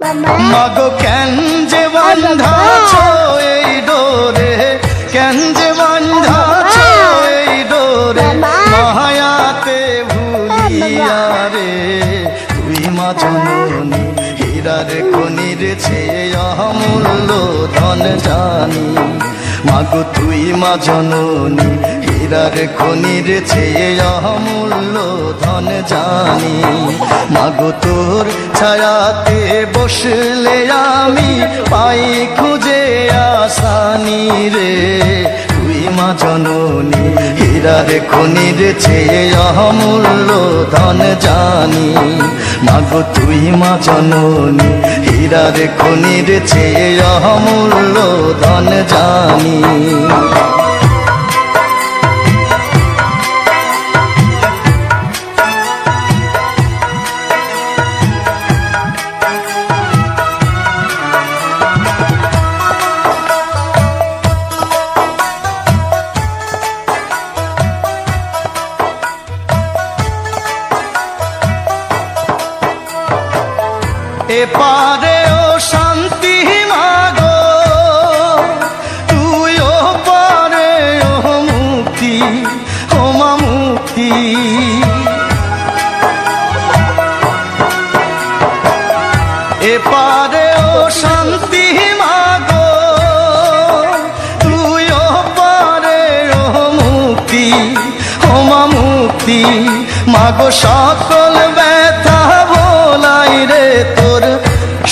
মাগো কেন যে বান্ধাছ এই ডোরে, কেন যে বান্ধাছ এই ডোরে, মায়াতে ভুলিয়া রে। তুই মা জননী হীরার খনির চেয়ে অমূল্য ধন জানি। মাগো তুই মা জননী হীরার খনির চেয়ে অমূল্য ধন জানি। মাগো তোর ছায়াতে বসলে আমি পাই খুঁজে আসানি রে। তুই মা জননী হীরার খনির চেয়ে অমূল্য ধন জানি। মাগো তুই মা জননী হীরার খনির চেয়ে অমূল্য ধন জানি। এপারে ও শান্তি মাগো, তুই ও পারে ও মুক্তি, ও মা মুক্তি। এপারে ও শান্তি মাগো, তুই ও পারে ও মুক্তি, ও মা মুক্তি। মাগো সকল ব্যথা ভোলাই রে তোর,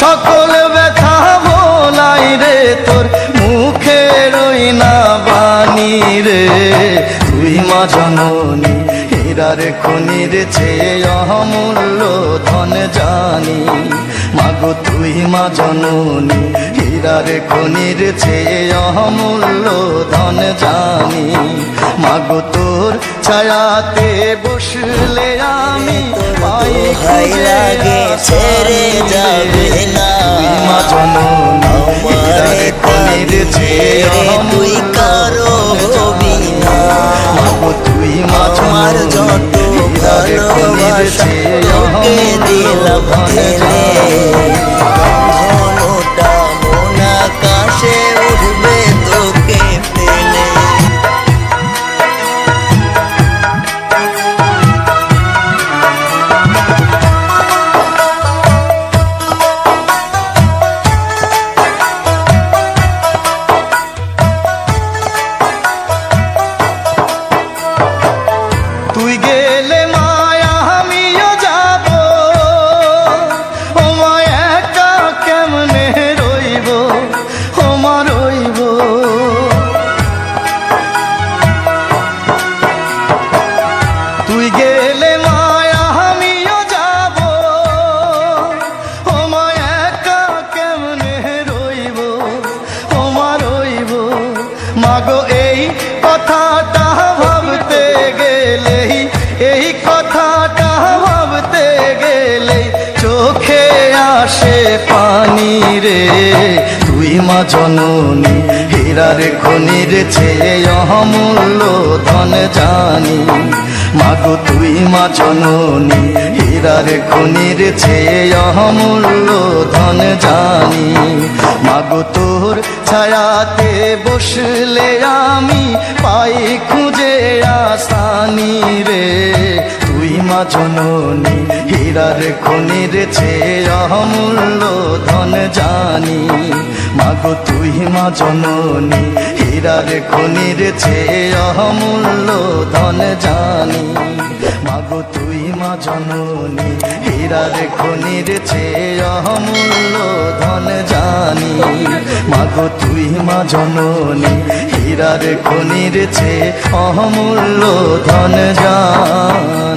সকল ব্যথা ভোলাই রে তোর, মুখে রই না বাণী রে। তুই মা জননী হীরার খনির চেয়ে অমূল্য ধন জানি। মাগো তুই মা জননী হীরার খনির চেয়ে অমূল্য ধন জানি। মাগো তোর ছায়াতে বসলে আমি পাই খুঁজে ছেড়ে যাবে না। তুই মা জননী হীরার খনির চেয়ে তুই কারো হবি না। মাগো তুই মা জননী হীরার খনির চেয়ে অমূল্য ধন জানি। ঘনটা মন আকাশে উঠবে তোকে পেলে। তুই গেলে মায়া আমিও যাব, ও মা একা কেমনে রইব, ও মা রইব। তুই গেলে মায়া আমিও যাব, ও মা একা কেমনে রইব, ও মা রইব। মাগো এই কথাটা ভাবতে গেলেই, এই কথাটা ভাবতে গেলেই চোখে আসে পানি রে। তুই মা জননী হীরার খনির চেয়ে অমূল্য ধন জানি। মাগো তুই মা জননী হীরার খনির চেয়ে অমূল্য ধন জানি। মাগো তোর ছায়াতে বসলে আমি পাই খুঁজে আসানি রে। তুই মা জননী হীরার খনির চেয়ে অমূল্য ধন জানি। মাগো তুই মা জননী হীরার খনির চেয়ে অমূল্য ধন জানি। মাগো তুই মা জননী হীরার খনির চেয়ে অমূল্য ধন জানি। মাগো তুই মা জননী হীরার খনির চেয়ে অমূল্য ধন জানি।